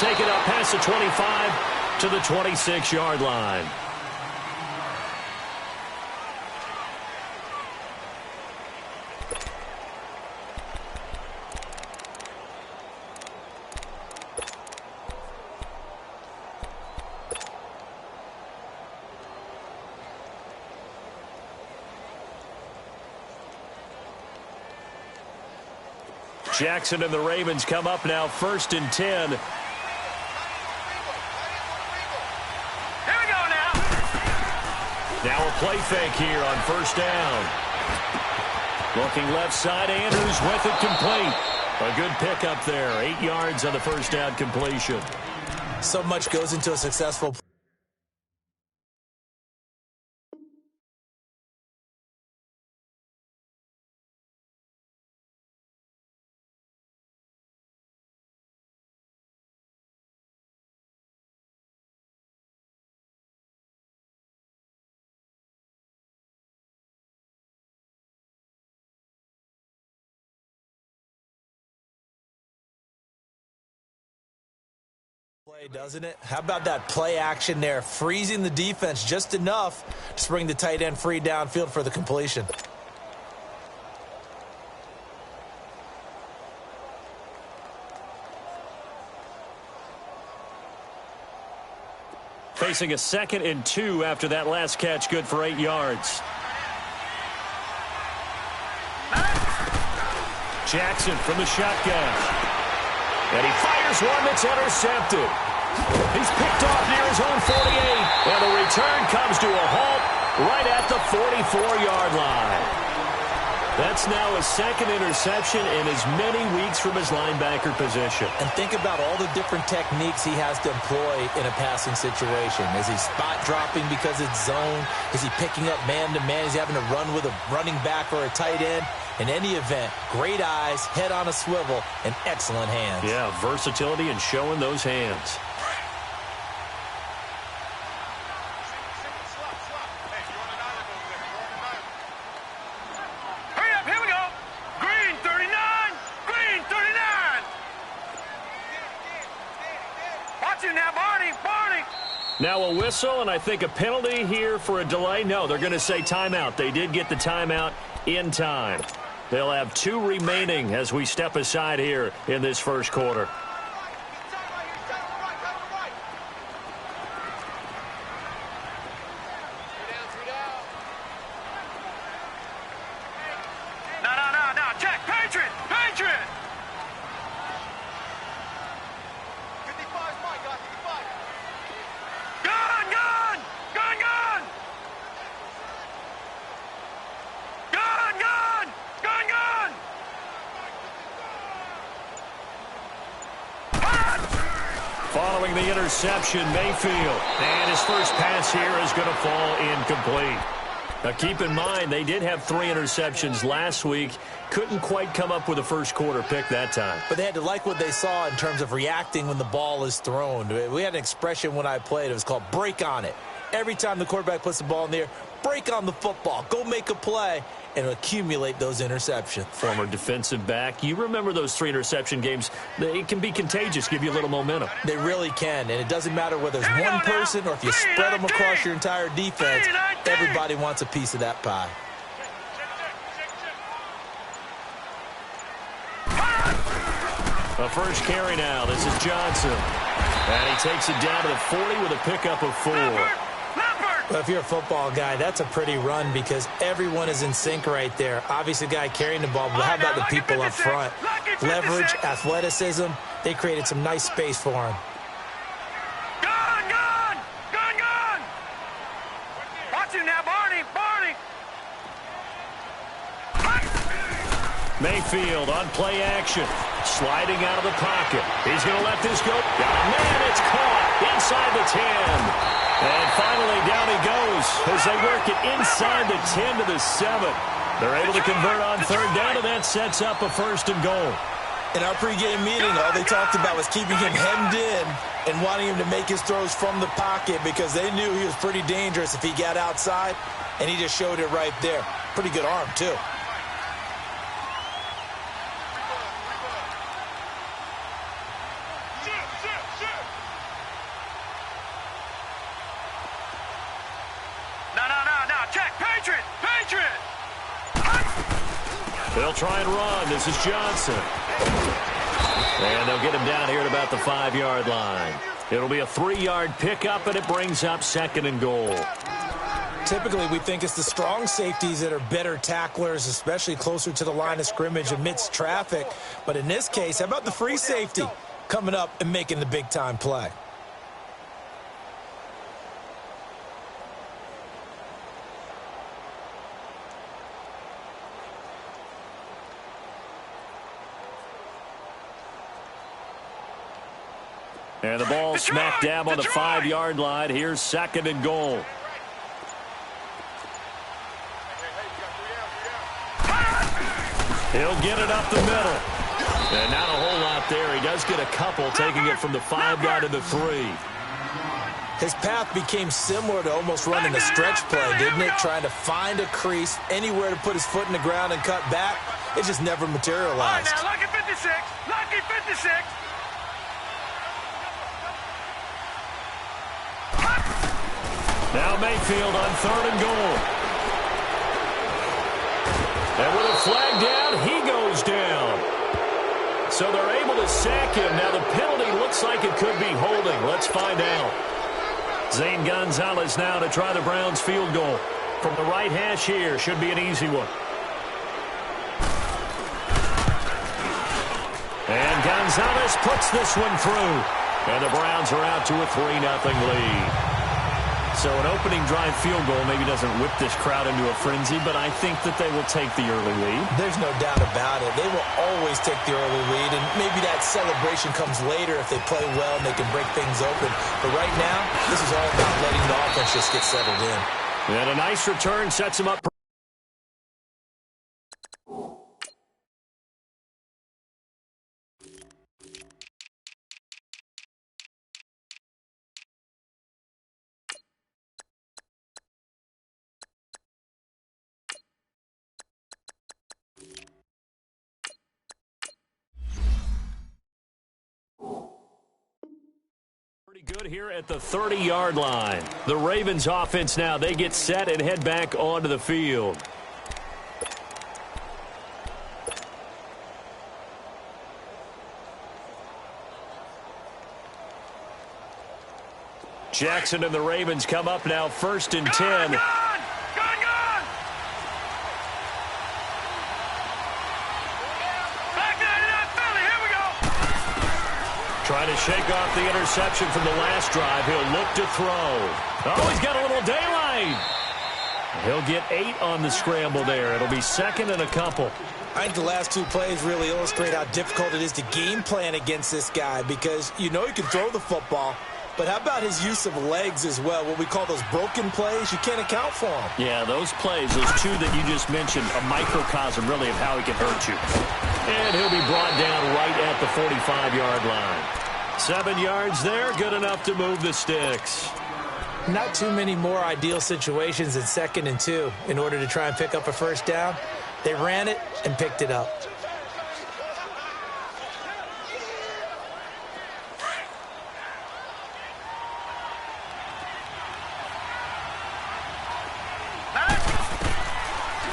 take it up past the 25 to the 26-yard line. Jackson and the Ravens come up now 1st and 10. Here we go now. Now a play fake here on 1st down. Looking left side, Andrews with it complete. A good pickup there. 8 yards on the 1st down completion. So much goes into a successful play. Doesn't it? How about that play action there, freezing the defense just enough to bring the tight end free downfield for the completion. Facing a 2nd and 2 after that last catch, good for 8 yards. Jackson from the shotgun. And he fires one that's intercepted. He's picked off near his own 48. And the return comes to a halt right at the 44-yard line. That's now his 2nd interception in as many weeks from his linebacker position. And think about all the different techniques he has to employ in a passing situation. Is he spot dropping because it's zone? Is he picking up man-to-man? Is he having to run with a running back or a tight end? In any event, great eyes, head on a swivel, and excellent hands. Yeah, versatility and showing those hands. Hurry up, here we go. Green 39, green 39. Watch it now, Barney, Barney. Now a whistle, and I think a penalty here for a delay. No, they're going to say timeout. They did get the timeout in time. They'll have 2 remaining as we step aside here in this first quarter. No, check, Patriot, Patriot. 55's mine, got 55. Gun, gun, gun, gun. Gun, gun, gun, gun. Following the interception, Mayfield. And his first pass here is going to fall incomplete. Now keep in mind, they did have 3 interceptions last week. Couldn't quite come up with a first quarter pick that time. But they had to like what they saw in terms of reacting when the ball is thrown. We had an expression when I played. It was called break on it. Every time the quarterback puts the ball in the air, break on the football. Go make a play and accumulate those interceptions. Former defensive back. You remember those 3 interception games. It can be contagious, give you a little momentum. They really can, and it doesn't matter whether it's one person or if you spread them across your entire defense. Everybody wants a piece of that pie. A first carry now. This is Johnson. And he takes it down to the 40 with a pickup of 4. Well, if you're a football guy, that's a pretty run because everyone is in sync right there. Obviously, the guy carrying the ball, but how about the people up front? Leverage, athleticism, they created some nice space for him. Gun, gun, gun, gun. Watch him now, Barney, Barney. Mayfield on play action. Sliding out of the pocket. He's going to let this go. Got a man, it's caught inside the 10. And finally, down he goes as they work it inside the 10 to the 7. They're able to convert on 3rd down, and that sets up a 1st and goal. In our pregame meeting, all they talked about was keeping him hemmed in and wanting him to make his throws from the pocket because they knew he was pretty dangerous if he got outside, and he just showed it right there. Pretty good arm, too. They'll try and run. This is Johnson. And they'll get him down here at about the 5-yard line. It'll be a 3-yard pickup, and it brings up 2nd and goal. Typically, we think it's the strong safeties that are better tacklers, especially closer to the line of scrimmage amidst traffic. But in this case, how about the free safety coming up and making the big-time play? And the ball smack dab on the 5-yard line. Here's 2nd and goal. He'll get it up the middle. And not a whole lot there. He does get a couple, taking it from the 5 down to the 3. His path became similar to almost running a stretch play, didn't it? Trying to find a crease, anywhere to put his foot in the ground and cut back. It just never materialized. All right, now, lucky 56. Lucky 56. Now Mayfield on 3rd and goal. And with a flag down, he goes down. So they're able to sack him. Now the penalty looks like it could be holding. Let's find out. Zane Gonzalez now to try the Browns field goal. From the right hash here, should be an easy one. And Gonzalez puts this one through. And the Browns are out to a 3-0 lead. So an opening drive field goal maybe doesn't whip this crowd into a frenzy, but I think that they will take the early lead. There's no doubt about it. They will always take the early lead, and maybe that celebration comes later if they play well and they can break things open. But right now, this is all about letting the offense just get settled in. And a nice return sets him up. Good here at the 30-yard line. The Ravens offense now, they get set and head back onto the field. Jackson and the Ravens come up now 1st and 10. Gone! Trying to shake off the interception from the last drive. He'll look to throw. Oh, he's got a little daylight. He'll get 8 on the scramble there. It'll be 2nd and a couple. I think the last 2 plays really illustrate how difficult it is to game plan against this guy, because you know he can throw the football, but how about his use of legs as well? What we call those broken plays, you can't account for them. Yeah, those plays, those 2 that you just mentioned, a microcosm really of how he can hurt you. And he'll be brought down right at the 45-yard line. 7 yards there, good enough to move the sticks. Not too many more ideal situations than 2nd and 2 in order to try and pick up a first down. They ran it and picked it up.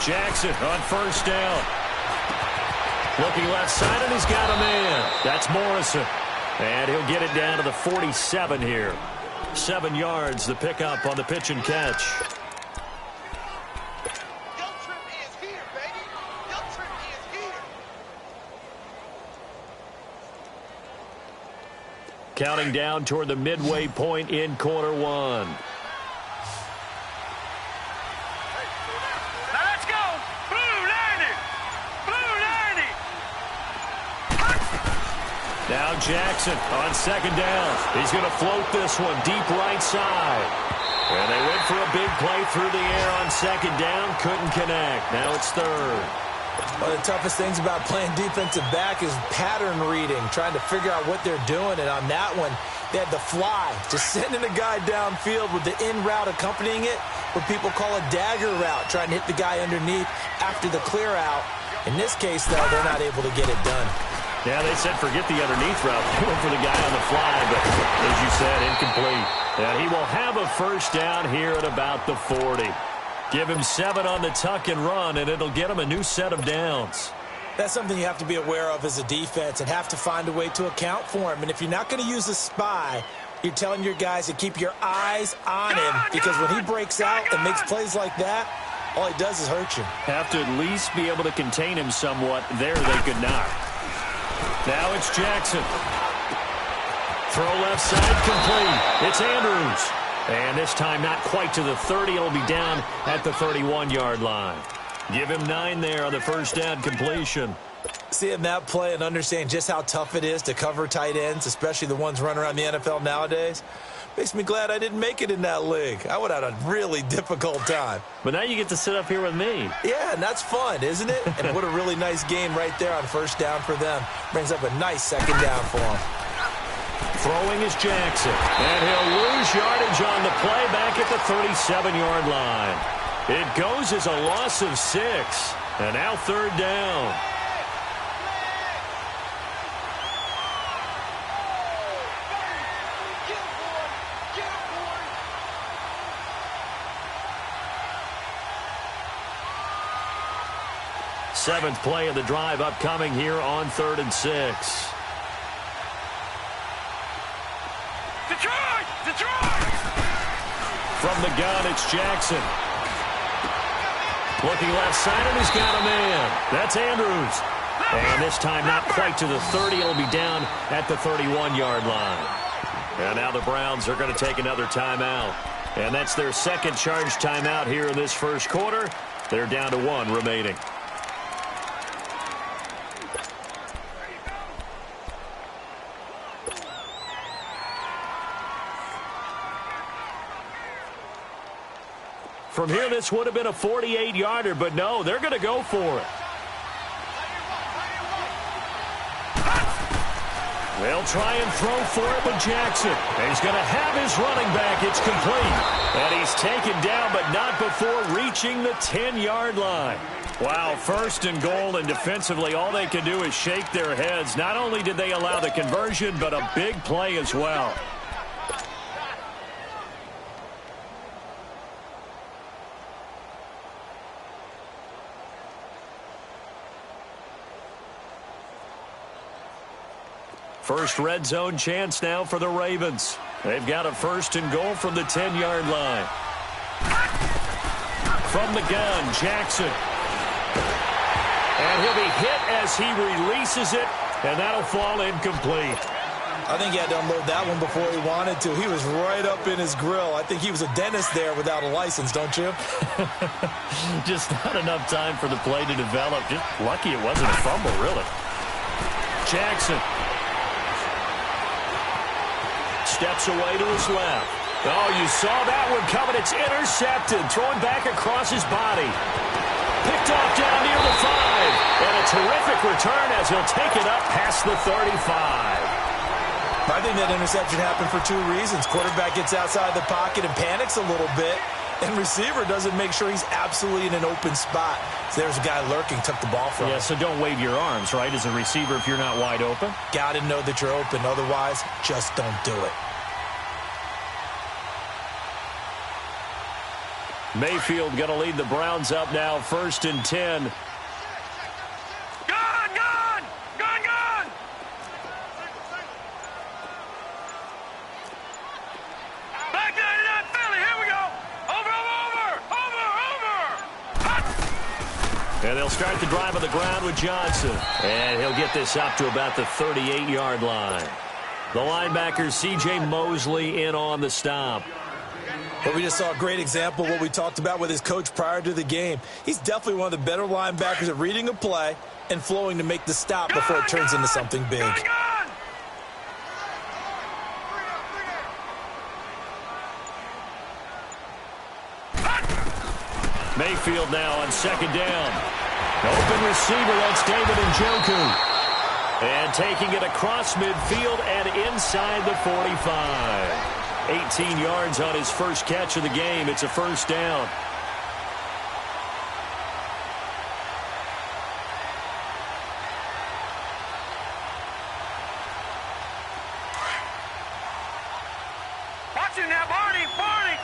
Jackson on 1st down. Looking left side, and he's got a man. That's Morrison. And he'll get it down to the 47 here. 7 yards, the pickup on the pitch and catch. Counting down toward the midway point in quarter 1. Now Jackson on 2nd down. He's going to float this one deep right side. And they went for a big play through the air on 2nd down. Couldn't connect. Now it's 3rd. One of the toughest things about playing defensive back is pattern reading, trying to figure out what they're doing. And on that one, they had the fly, just sending a guy downfield with the in route accompanying it, what people call a dagger route, trying to hit the guy underneath after the clear out. In this case, though, they're not able to get it done. Yeah, they said forget the underneath route. They went for the guy on the fly, but as you said, incomplete. And he will have a first down here at about the 40. Give him 7 on the tuck and run, and it'll get him a new set of downs. That's something you have to be aware of as a defense and have to find a way to account for him. And if you're not going to use a spy, you're telling your guys to keep your eyes on him, because when he breaks out and makes plays like that, all he does is hurt you. Have to at least be able to contain him somewhat. There they could not. Now it's Jackson. Throw left side complete. It's Andrews. And this time not quite to the 30. It'll be down at the 31-yard line. Give him 9 there on the first down completion. Seeing that play and understand just how tough it is to cover tight ends, especially the ones running around the NFL nowadays, makes me glad I didn't make it in that league. I would have had a really difficult time. But now you get to sit up here with me. Yeah, and that's fun, isn't it? And what a really nice game right there on first down for them. Brings up a nice second down for them. Throwing is Jackson. And he'll lose yardage on the play back at the 37-yard line. It goes as a loss of 6. And now third down. Seventh play of the drive upcoming here on 3rd and 6. Detroit! Detroit! From the gun, it's Jackson. Looking left side, and he's got a man. That's Andrews. And this time not quite to the 30. It'll be down at the 31-yard line. And now the Browns are going to take another timeout. And that's their second charge timeout here in this first quarter. They're down to 1 remaining. From here, this would have been a 48-yarder, but no, they're going to go for it. They'll try and throw for it with Jackson. He's going to have his running back. It's complete. And he's taken down, but not before reaching the 10-yard line. Wow, 1st and goal, and defensively, all they can do is shake their heads. Not only did they allow the conversion, but a big play as well. First red zone chance now for the Ravens. They've got a 1st and goal from the 10-yard line. From the gun, Jackson. And he'll be hit as he releases it, and that'll fall incomplete. I think he had to unload that one before he wanted to. He was right up in his grill. I think he was a dentist there without a license, don't you? Just not enough time for the play to develop. Just lucky it wasn't a fumble, really. Jackson. Steps away to his left. Oh, you saw that one coming. It's intercepted. Thrown back across his body. Picked off down near the 5. And a terrific return as he'll take it up past the 35. I think that interception happened for 2 reasons. Quarterback gets outside the pocket and panics a little bit. And receiver doesn't make sure he's absolutely in an open spot. So there's a guy lurking, took the ball from him. Yeah, so don't wave your arms, right, as a receiver if you're not wide open. Got to know that you're open. Otherwise, just don't do it. Mayfield going to lead the Browns up now, 1st and 10. Gun! Gun! Gun! Gun! Back 99 Philly, here we go! Over, over, over! Over, over! And they'll start the drive on the ground with Johnson. And he'll get this up to about the 38-yard line. The linebacker, C.J. Mosley, in on the stop. But we just saw a great example of what we talked about with his coach prior to the game. He's definitely one of the better linebackers at reading a play and flowing to make the stop before it turns into something big. Mayfield now on 2nd down. Open receiver, that's David Njoku. And taking it across midfield and inside the 45. 18 yards on his first catch of the game. It's a 1st down. Watch it now, Barney! Barney!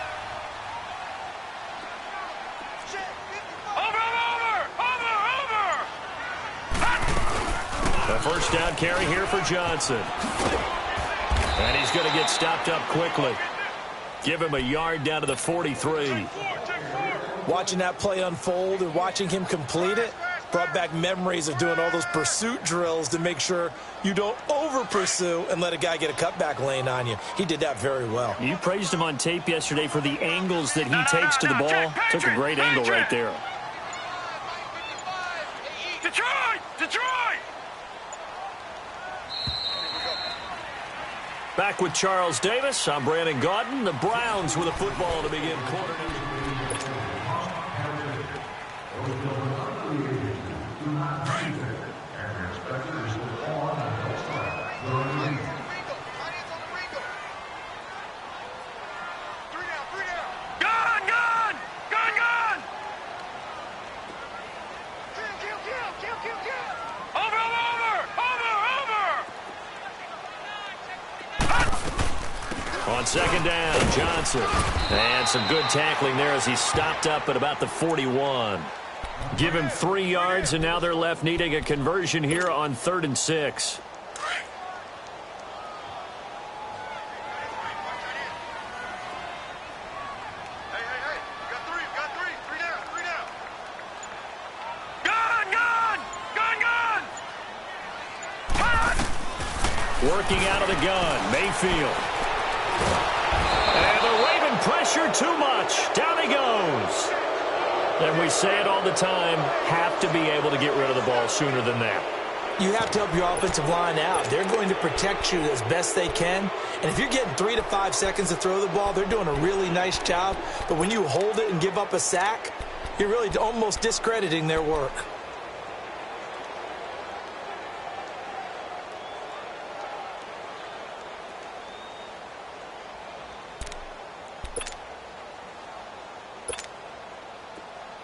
first down carry here for Johnson. And he's going to get stopped up quickly. Give him a yard down to the 43. Watching that play unfold and watching him complete it brought back memories of doing all those pursuit drills to make sure you don't over-pursue and let a guy get a cutback lane on you. He did that very well. You praised him on tape yesterday for the angles that he takes to the ball. Took a great angle right there. Detroit! Detroit! Back with Charles Davis. I'm Brandon Gaudin. The Browns with the football to begin quarter number. On second down, Johnson. And some good tackling there as he stopped up at about the 41. Give him 3 yards, and now they're left needing a conversion here on 3rd and 6. Working out of the gun, Mayfield. And the Raven pressure too much. Down he goes. And we say it all the time, have to be able to get rid of the ball sooner than that. You have to help your offensive line out. They're going to protect you as best they can. And if you're getting 3 to 5 seconds to throw the ball, they're doing a really nice job. But when you hold it and give up a sack, you're really almost discrediting their work.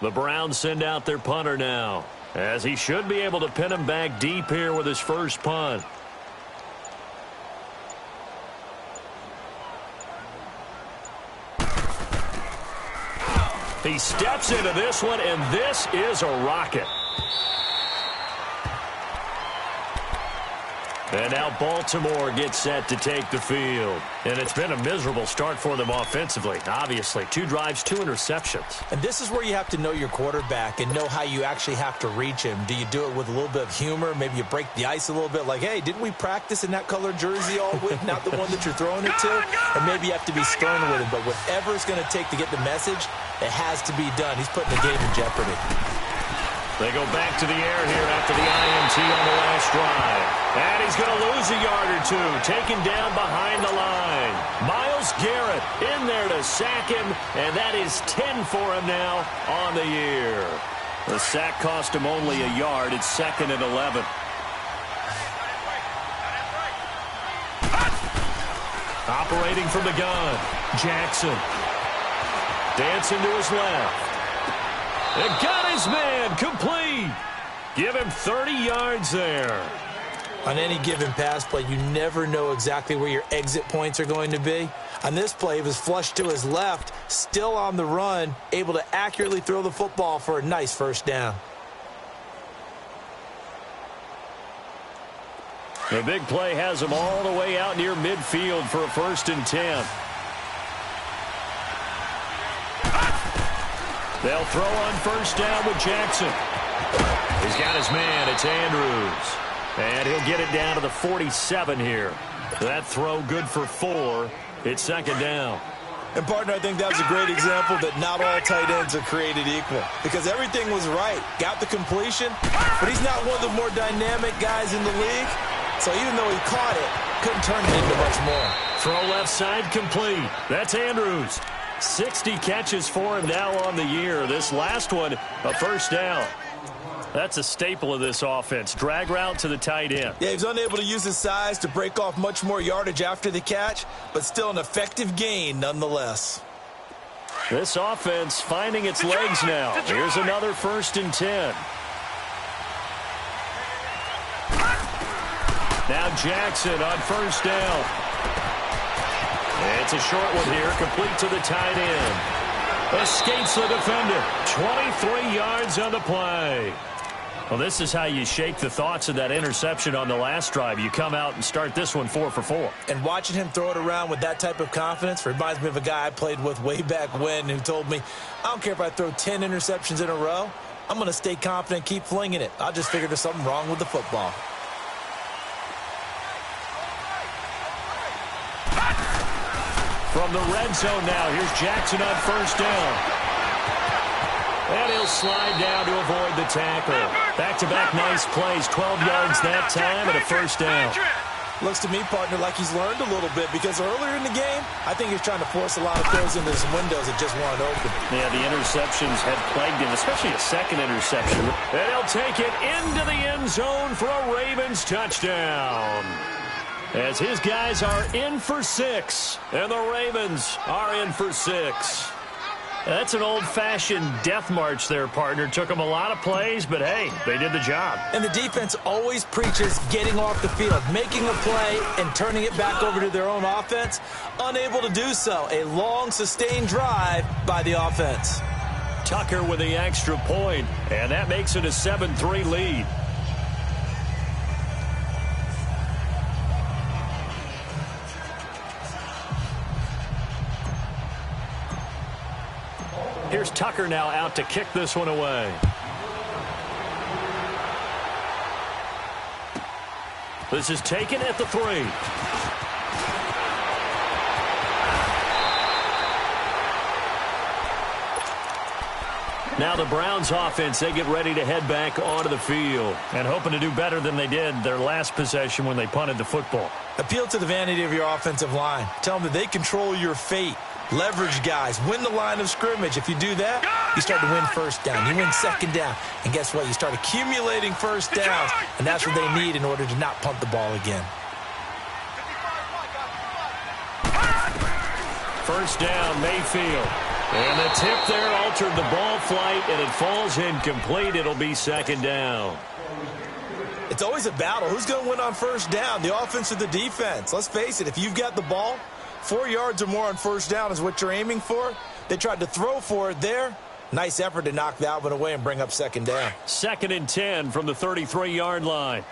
The Browns send out their punter now, as he should be able to pin him back deep here with his first punt. He steps into this one, and this is a rocket. And now Baltimore gets set to take the field. And it's been a miserable start for them offensively. Obviously, 2 drives, 2 interceptions. And this is where you have to know your quarterback and know how you actually have to reach him. Do you do it with a little bit of humor? Maybe you break the ice a little bit like, hey, didn't we practice in that colored jersey all week? Not the one that you're throwing it to? And maybe you have to be stern with him. But whatever it's going to take to get the message, it has to be done. He's putting the game in jeopardy. They go back to the air here after the INT on the last drive. And he's going to lose a yard or 2, taken down behind the line. Myles Garrett in there to sack him, and that is 10 for him now on the year. The sack cost him only a yard. It's 2nd and 11. Operating from the gun, Jackson. Dancing to his left. And got his man complete. Give him 30 yards there. On any given pass play, you never know exactly where your exit points are going to be. On this play, it was flushed to his left, still on the run, able to accurately throw the football for a nice first down. The big play has him all the way out near midfield for a 1st and 10. They'll throw on 1st down with Jackson. He's got his man. It's Andrews. And he'll get it down to the 47 here. That throw good for 4. It's 2nd down. And, partner, I think that was a great example that not all tight ends are created equal. Because everything was right. Got the completion, but he's not one of the more dynamic guys in the league. So even though he caught it, couldn't turn it into much more. Throw left side complete. That's Andrews. 60 catches for him now on the year. This last one, a 1st down. That's a staple of this offense. Drag route to the tight end. Yeah, he's unable to use his size to break off much more yardage after the catch, but still an effective gain nonetheless. This offense finding its legs now. Here's another 1st and 10. Now Jackson on 1st down. It's a short one here, complete to the tight end. Escapes the defender. 23 yards on the play. Well, this is how you shake the thoughts of that interception on the last drive. You come out and start this one 4 for 4. And watching him throw it around with that type of confidence reminds me of a guy I played with way back when who told me, I don't care if I throw 10 interceptions in a row. I'm going to stay confident, keep flinging it. I just figured there's something wrong with the football. From the red zone now, here's Jackson on first down. And he'll slide down to avoid the tackle. Back-to-back nice plays, 12 yards that time and a first down. Looks to me, partner, like he's learned a little bit because earlier in the game, I think he was trying to force a lot of throws into some windows that just weren't open. Yeah, the interceptions had plagued him, especially a second interception. And he'll take it into the end zone for a Ravens touchdown. As his guys are in for 6, and the Ravens are in for 6. That's an old-fashioned death march there, partner. Took them a lot of plays, but, hey, they did the job. And the defense always preaches getting off the field, making a play, and turning it back over to their own offense. Unable to do so. A long, sustained drive by the offense. Tucker with the extra point, and that makes it a 7-3 lead. Here's Tucker now out to kick this one away. This is taken at the 3. Now the Browns offense, they get ready to head back onto the field and hoping to do better than they did their last possession when they punted the football. Appeal to the vanity of your offensive line. Tell them that they control your fate. Leverage guys. Win the line of scrimmage. If you do that, you start to win first down. You win second down. And guess what? You start accumulating first downs. And that's what they need in order to not punt the ball again. First down, Mayfield. And the tip there altered the ball flight, and it falls incomplete. It'll be second down. It's always a battle. Who's going to win on first down, the offense or the defense? Let's face it, if you've got the ball, 4 yards or more on first down is what you're aiming for. They tried to throw for it there. Nice effort to knock that one away and bring up second down. 2nd and 10 from the 33-yard line.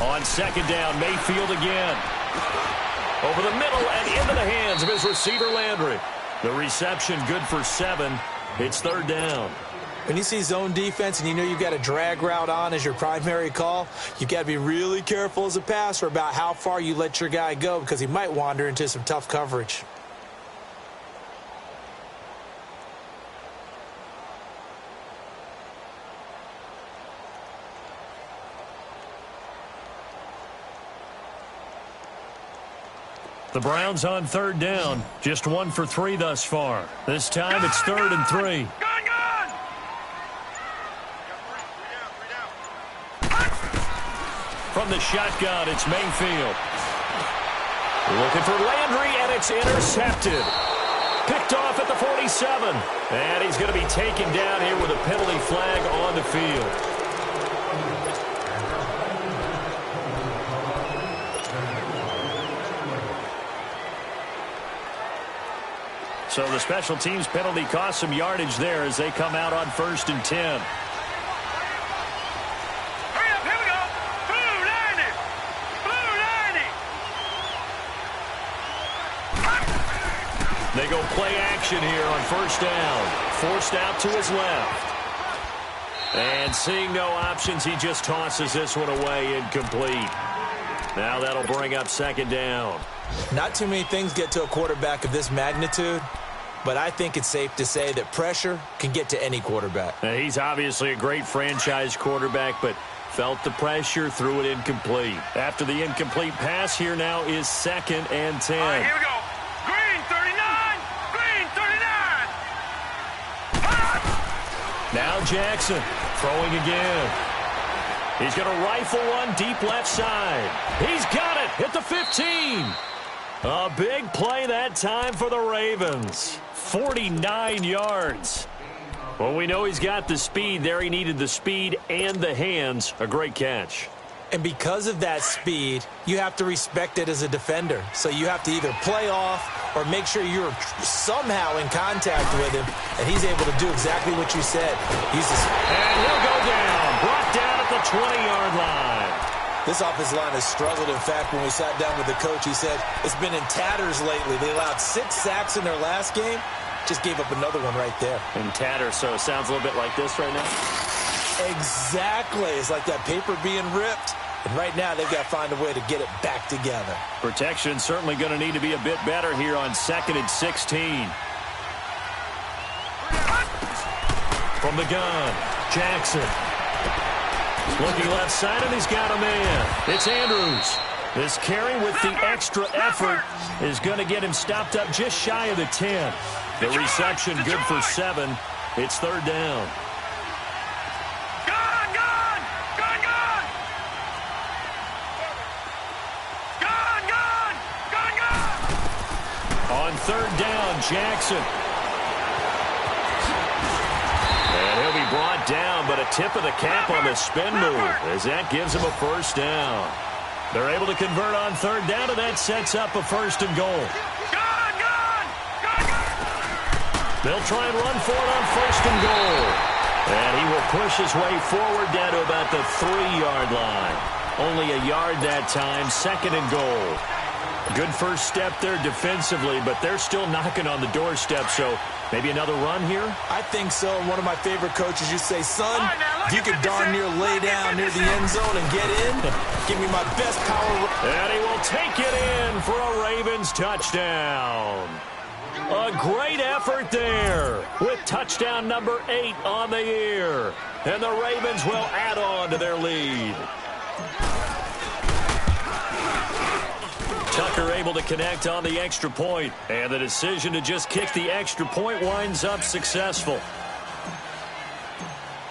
On second down, Mayfield again. Over the middle and into the hands of his receiver, Landry. The reception good for 7. It's 3rd down. When you see zone defense and you know you've got a drag route on as your primary call, you've got to be really careful as a passer about how far you let your guy go because he might wander into some tough coverage. The Browns on 3rd down. Just 1 for 3 thus far. This time it's 3rd and 3. From the shotgun, it's Mayfield. Looking for Landry, and it's intercepted. Picked off at the 47. And he's going to be taken down here with a penalty flag on the field. So the special teams penalty cost some yardage there as they come out on 1st and 10. Hurry up, here we go. Blue 90. Blue 90. They go play action here on 1st down. Forced out to his left. And seeing no options, he just tosses this one away, incomplete. Now that'll bring up 2nd down. Not too many things get to a quarterback of this magnitude, but I think it's safe to say that pressure can get to any quarterback. He's obviously a great franchise quarterback, but felt the pressure, threw it incomplete. After the incomplete pass, here now is 2nd and 10. All right, here we go. Green 39. Green 39. Now Jackson throwing again. He's going to rifle one deep left side. He's got it at the 15. A big play that time for the Ravens. 49 yards. Well, we know he's got the speed there. He needed the speed and the hands. A great catch. And because of that speed, you have to respect it as a defender. So you have to either play off or make sure you're somehow in contact with him, and he's able to do exactly what you said. And he'll go down, brought down at the 20-yard line. This offensive line has struggled. In fact, when we sat down with the coach, he said it's been in tatters lately. They allowed 6 sacks in their last game. Just gave up another one right there. In tatters, so it sounds a little bit like this right now. Exactly. It's like that paper being ripped. And right now, they've got to find a way to get it back together. Protection certainly going to need to be a bit better here on 2nd and 16. From the gun, Jackson. Looking left side, and he's got a man. It's Andrews. This carry with the extra effort is going to get him stopped up just shy of the 10. The reception good for 7. It's 3rd down. On 3rd down, Jackson. And he'll be brought down, but a tip of the cap on the spin move as that gives him a 1st down. They're able to convert on 3rd down, and that sets up a 1st and goal. They'll try and run for it on 1st and goal. And he will push his way forward down to about the 3-yard line. Only a yard that time, 2nd and goal. Good first step there defensively, but they're still knocking on the doorstep, so maybe another run here? I think so. One of my favorite coaches used to say, son, if you could darn near lay down near the end zone and get in, give me my best power. And he will take it in for a Ravens touchdown. A great effort there with touchdown number 8 on the year. And the Ravens will add on to their lead. Tucker able to connect on the extra point, and the decision to just kick the extra point winds up successful.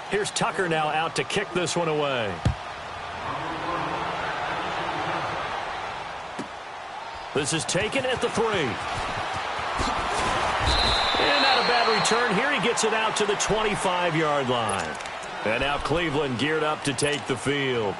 Here's Tucker now out to kick this one away. This is taken at the 3. And not a bad return here. He gets it out to the 25-yard line. And now Cleveland geared up to take the field.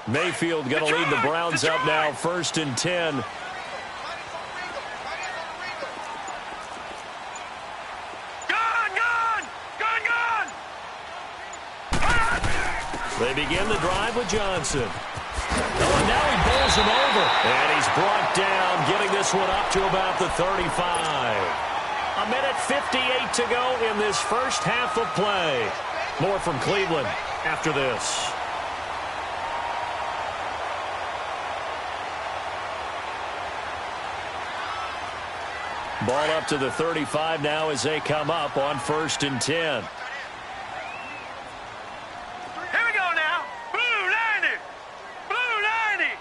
Mayfield going to lead the Browns up now, 1st and 10. They begin the drive with Johnson. Oh, and now he bowls him over. And he's brought down, getting this one up to about the 35. 1:58 to go in this first half of play. More from Cleveland after this. Ball up to the 35 now as they come up on 1st and 10. Here we go now. Blue 90. Blue 90.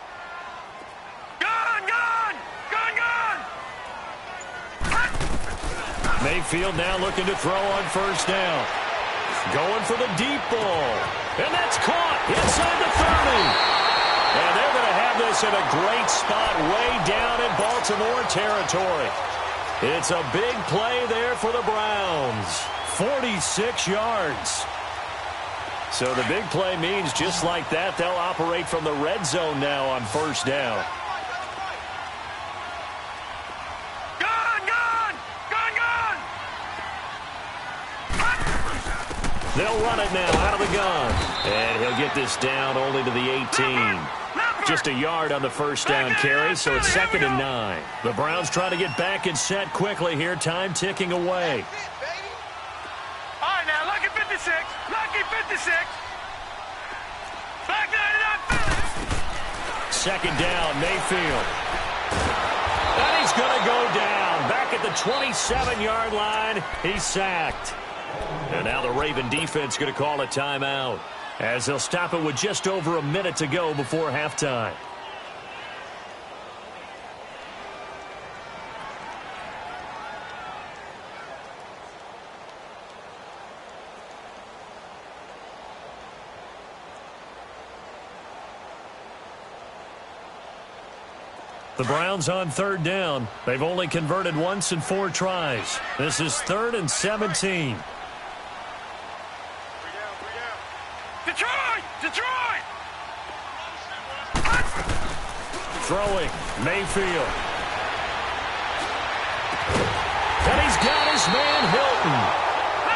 Gun. Mayfield now looking to throw on 1st down. Going for the deep ball. And that's caught inside the 30. And they're going to have this in a great spot way down in Baltimore territory. It's a big play there for the Browns. 46 yards. So the big play means just like that, they'll operate from the red zone now on 1st down. They'll run it now out of the gun. And he'll get this down only to the 18. Just a yard on the 1st down carry, so it's 2nd and 9. The Browns try to get back and set quickly here. Time ticking away. All right, now, lucky 56. Lucky 56. Back 99 Phillies. 2nd down, Mayfield. And he's going to go down. Back at the 27-yard line, he's sacked. And now the Raven defense going to call a timeout, as they'll stop it with just over a minute to go before halftime. The Browns on third down. They've only converted once in 4 tries. This is 3rd and 17. Detroit! Throwing, Mayfield. And he's got his man Hilton.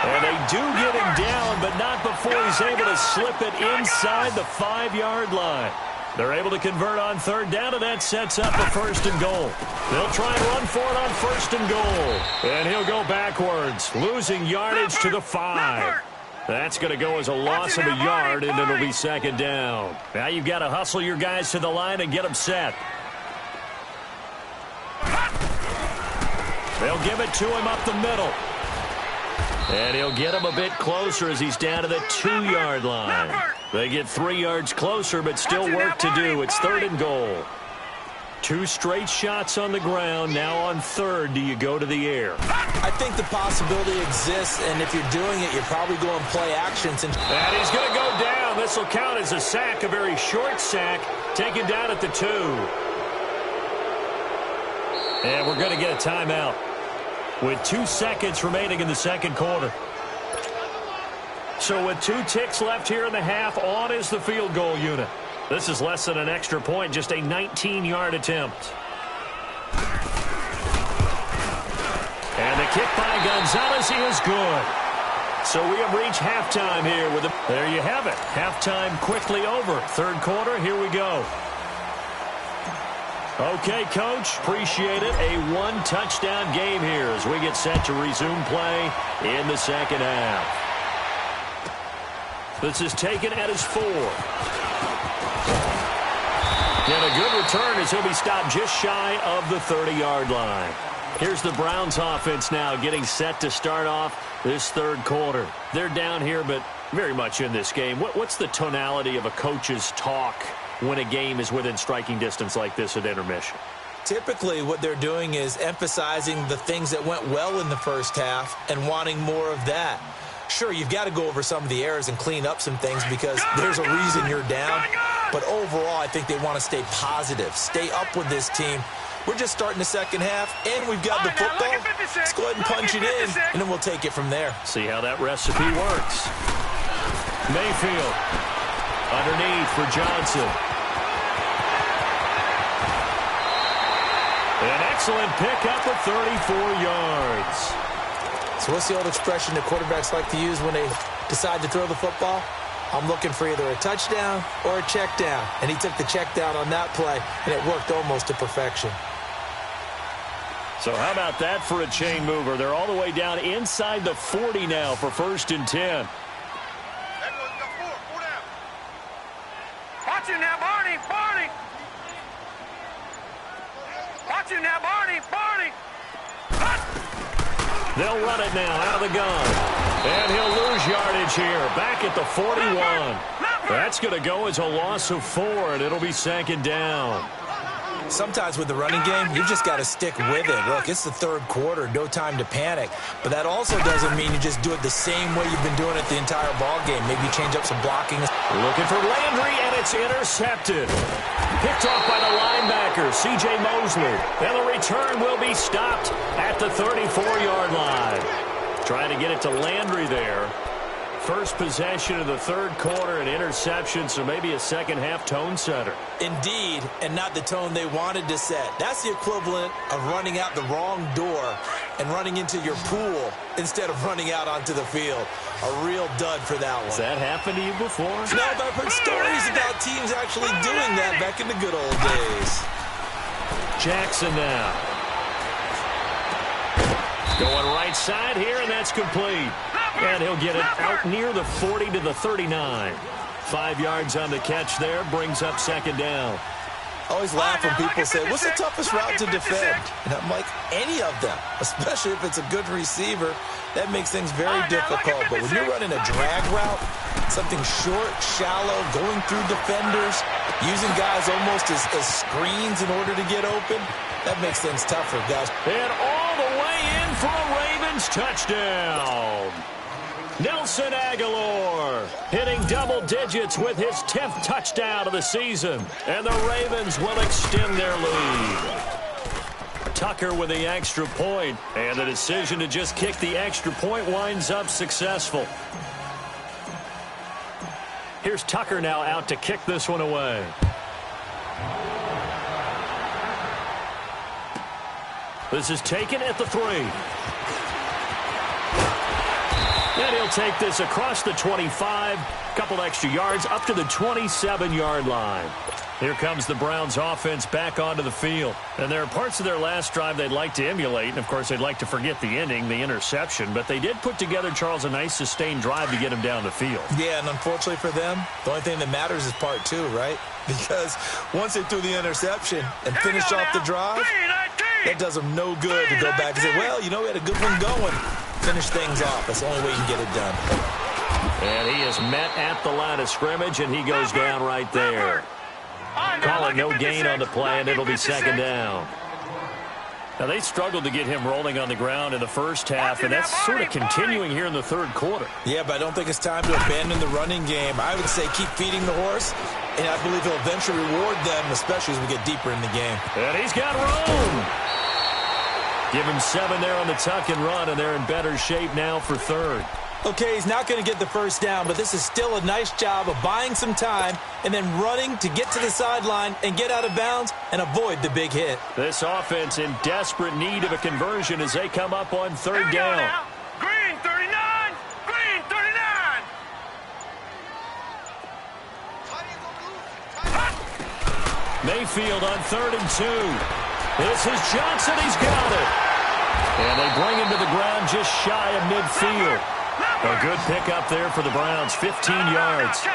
And they do get him down, but not before he's able to slip it inside the 5-yard line. They're able to convert on third down, and that sets up a 1st and goal. They'll try and run for it on 1st and goal. And he'll go backwards, losing yardage to the 5. That's going to go as a loss of a yard, and it'll be 2nd down. Now you've got to hustle your guys to the line and get them set. They'll give it to him up the middle. And he'll get him a bit closer as he's down to the 2-yard line. They get 3 yards closer, but still work to do. It's 3rd and goal. 2 straight shots on the ground. Now on 3rd, do you go to the air? I think the possibility exists, and if you're doing it, you're probably going play actions. And he's going to go down. This will count as a sack, a very short sack, taken down at the 2. And we're going to get a timeout with 2 seconds remaining in the 2nd quarter. So with 2 ticks left here in the half, on is the field goal unit. This is less than an extra point, just a 19-yard attempt. And the kick by Gonzalez is good. So we have reached halftime here with there you have it. Halftime quickly over. 3rd quarter, here we go. Okay, Coach, appreciate it. A 1-touchdown game here as we get set to resume play in the 2nd half. This is taken at his 4. And a good return as he'll be stopped just shy of the 30-yard line. Here's the Browns offense now getting set to start off this 3rd quarter. They're down here, but very much in this game. What's the tonality of a coach's talk when a game is within striking distance like this at intermission? Typically, what they're doing is emphasizing the things that went well in the first half and wanting more of that. Sure, you've got to go over some of the errors and clean up some things because there's a reason you're down. But overall, I think they want to stay positive, stay up with this team. We're just starting the 2nd half, and we've got the football. Let's go ahead and punch it in, and then we'll take it from there. See how that recipe works. Mayfield underneath for Johnson. An excellent pickup of 34 yards. So what's the old expression that quarterbacks like to use when they decide to throw the football? I'm looking for either a touchdown or a check down. And he took the check down on that play, and it worked almost to perfection. So how about that for a chain mover? They're all the way down inside the 40 now for 1st and 10. Watch him now, Barney! Watch him now, Barney! They'll run it now out of the gun. And he'll lose yardage here. Back at the 41. That's going to go as a loss of 4, and it'll be 2nd down. Sometimes with the running game, you just got to stick with it. Look, it's the 3rd quarter, no time to panic. But that also doesn't mean you just do it the same way you've been doing it the entire ball game. Maybe change up some blocking. Looking for Landry, and it's intercepted. Picked off by the linebacker, C.J. Mosley. And the return will be stopped at the 34-yard line. Trying to get it to Landry there. First possession of the 3rd quarter, an interception, so maybe a 2nd half tone setter. Indeed, and not the tone they wanted to set. That's the equivalent of running out the wrong door and running into your pool instead of running out onto the field. A real dud for that one. Has that happened to you before? No, but I've heard stories about teams actually doing that back in the good old days. Jackson now. Going right side here, and that's complete. And he'll get it out near the 40 to the 39. 5 yards on the catch there, brings up 2nd down. I always laugh when people say, what's the toughest route to defend? And I'm like, any of them, especially if it's a good receiver. That makes things very difficult. But when you're running a drag route, something short, shallow, going through defenders, using guys almost as screens in order to get open, that makes things tougher, guys. And all the way in for a Ravens touchdown. Nelson Aguilar hitting double digits with his 10th touchdown of the season. And the Ravens will extend their lead. Tucker with the extra point, and the decision to just kick the extra point winds up successful. Here's Tucker now out to kick this one away. This is taken at the 3. And he'll take this across the 25, couple extra yards up to the 27-yard line. Here comes the Browns offense back onto the field. And there are parts of their last drive they'd like to emulate. And, of course, they'd like to forget the ending, the interception. But they did put together, Charles, a nice sustained drive to get him down the field. Yeah, and unfortunately for them, the only thing that matters is part 2, right? Because once they threw the interception and finished off the drive, that does them no good to go back and say, well, you know, we had a good one going. Finish things off. That's the only way you can get it done. And he is met at the line of scrimmage, and he goes down right there. Call it no gain on the play, and it'll be second down. Now, they struggled to get him rolling on the ground in the first half, and that's sort of continuing here in the third quarter. Yeah, but I don't think it's time to abandon the running game. I would say keep feeding the horse, and I believe he'll eventually reward them, especially as we get deeper in the game. And he's got room. Give him 7 there on the tuck and run, and they're in better shape now for third. Okay, he's not going to get the first down, but this is still a nice job of buying some time and then running to get to the sideline and get out of bounds and avoid the big hit. This offense in desperate need of a conversion as they come up on third down. Green 39! Green 39! Mayfield on 3rd and 2. This is Johnson. He's got it. And they bring him to the ground just shy of midfield. A good pickup there for the Browns, 15 yards.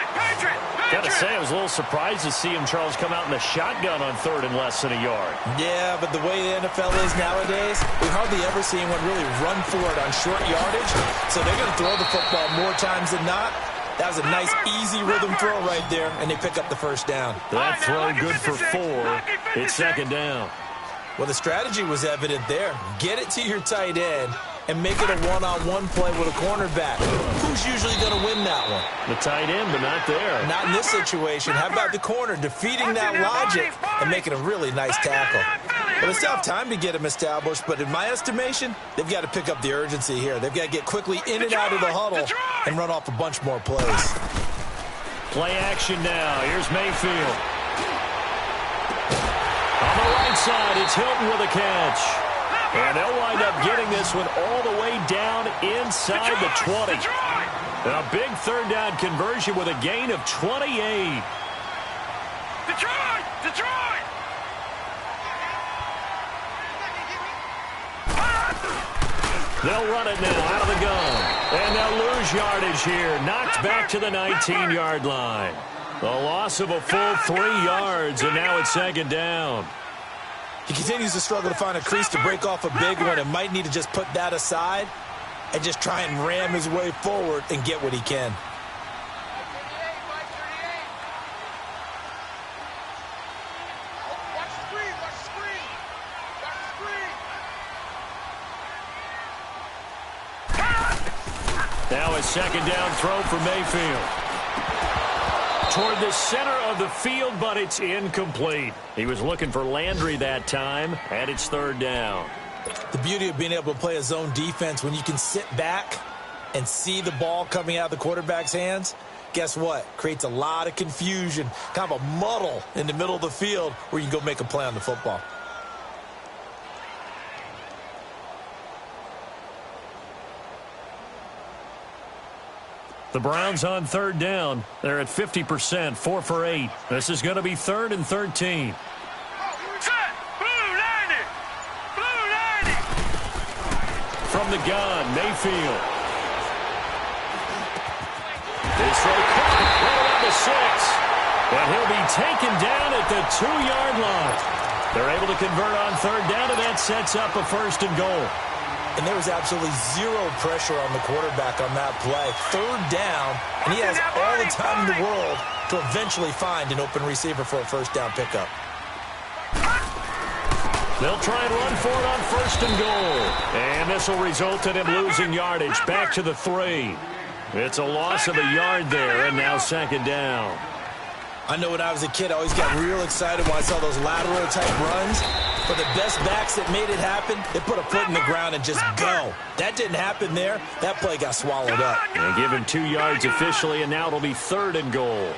Got to say, I was a little surprised to see him, Charles, come out in the shotgun on 3rd and less than a yard. Yeah, but the way the NFL is nowadays, we hardly ever see anyone really run for it on short yardage. So they're going to throw the football more times than not. That was a nice, easy rhythm throw right there, and they pick up the first down. That throw good for 4. It's second down. Well, the strategy was evident there. Get it to your tight end and make it a one-on-one play with a cornerback. Who's usually going to win that one? The tight end, but not there. Not in this situation. How about the corner defeating that logic and making a really nice tackle? Well, they still have time to get him established, but in my estimation, they've got to pick up the urgency here. They've got to get quickly in and out of the huddle and run off a bunch more plays. Play action now. Here's Mayfield. On the right side, it's Hilton with a catch. And they'll wind up getting this one all the way down inside the 20. And a big third down conversion with a gain of 28. Detroit! Detroit! They'll run it now out of the gun. And they'll lose yardage here. Knocked back to the 19-yard line. The loss of a full 3 yards, and now it's second down. He continues to struggle to find a crease to break off a big one and might need to just put that aside and just try and ram his way forward and get what he can. Now a second down throw for Mayfield. Toward the center of the field, but it's incomplete. He was looking for Landry that time, and it's third down. The beauty of being able to play a zone defense when you can sit back and see the ball coming out of the quarterback's hands, guess what? Creates a lot of confusion, kind of a muddle in the middle of the field where you can go make a play on the football. The Browns on third down. They're at 50%, 4 for 8. This is going to be 3rd and 13. Set! Blue 90! Blue 90! From the gun, Mayfield. This throw caught right around the 6. And he'll be taken down at the 2-yard line. They're able to convert on third down, and that sets up a 1st and goal. And there was absolutely zero pressure on the quarterback on that play. Third down, and he has all the time in the world to eventually find an open receiver for a first down pickup. They'll try and run for it on 1st and goal. And this will result in him losing yardage back to the 3. It's a loss of a yard there, and now second down. I know when I was a kid, I always got real excited when I saw those lateral-type runs. For the best backs that made it happen, they put a foot in the ground and just go. That didn't happen there. That play got swallowed up. They give him 2 yards officially, and now it'll be 3rd and goal.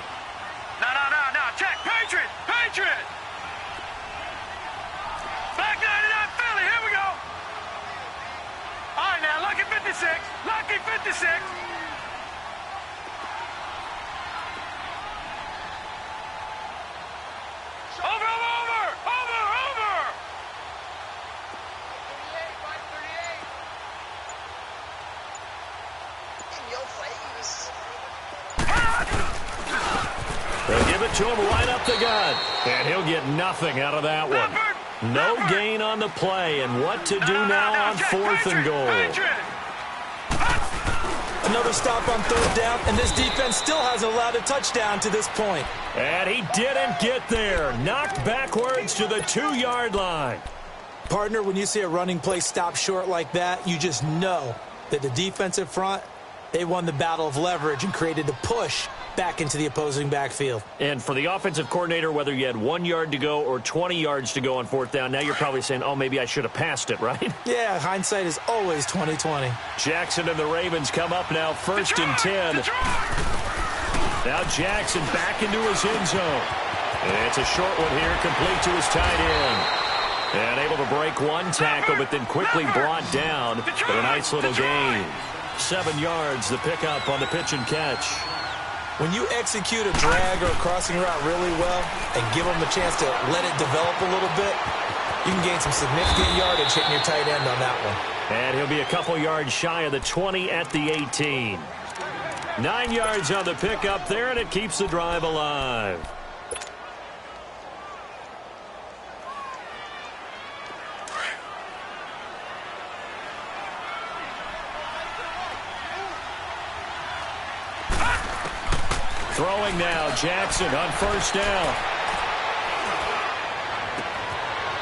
No. Check. Patriot. Back 99 Philly. Here we go. All right, now, lucky 56. Lucky 56. Over. They'll give it to him right up the gut, and he'll get nothing out of that one. No gain on the play, and what to do now on 4th and goal. Another stop on 3rd down, and this defense still hasn't allowed a touchdown to this point. And he didn't get there. Knocked backwards to the 2-yard line. Partner, when you see a running play stop short like that, you just know that the defensive front, they won the battle of leverage and created the push back into the opposing backfield. And for the offensive coordinator, whether you had 1 yard to go or 20 yards to go on 4th down, now you're probably saying, oh, maybe I should have passed it, right? Yeah, hindsight is always 20/20. Jackson and the Ravens come up now 1st and 10. Now Jackson back into his end zone. And it's a short one here, complete to his tight end. And able to break one tackle, but then quickly brought down. But a nice little gain. 7 yards, the pickup on the pitch and catch. When you execute a drag or a crossing route really well and give them a chance to let it develop a little bit, you can gain some significant yardage hitting your tight end on that one. And he'll be a couple yards shy of the 20 at the 18. 9 yards on the pickup there, and it keeps the drive alive. Throwing now, Jackson on 1st down.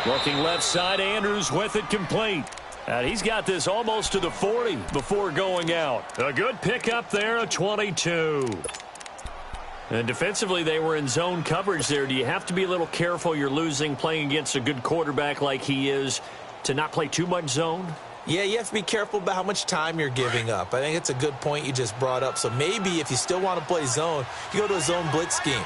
Looking left side, Andrews with it complete. And he's got this almost to the 40 before going out. A good pickup there, a 22. And defensively, they were in zone coverage there. Do you have to be a little careful you're losing playing against a good quarterback like he is to not play too much zone? Yeah, you have to be careful about how much time you're giving up. I think it's a good point you just brought up. So maybe if you still want to play zone, you go to a zone blitz scheme.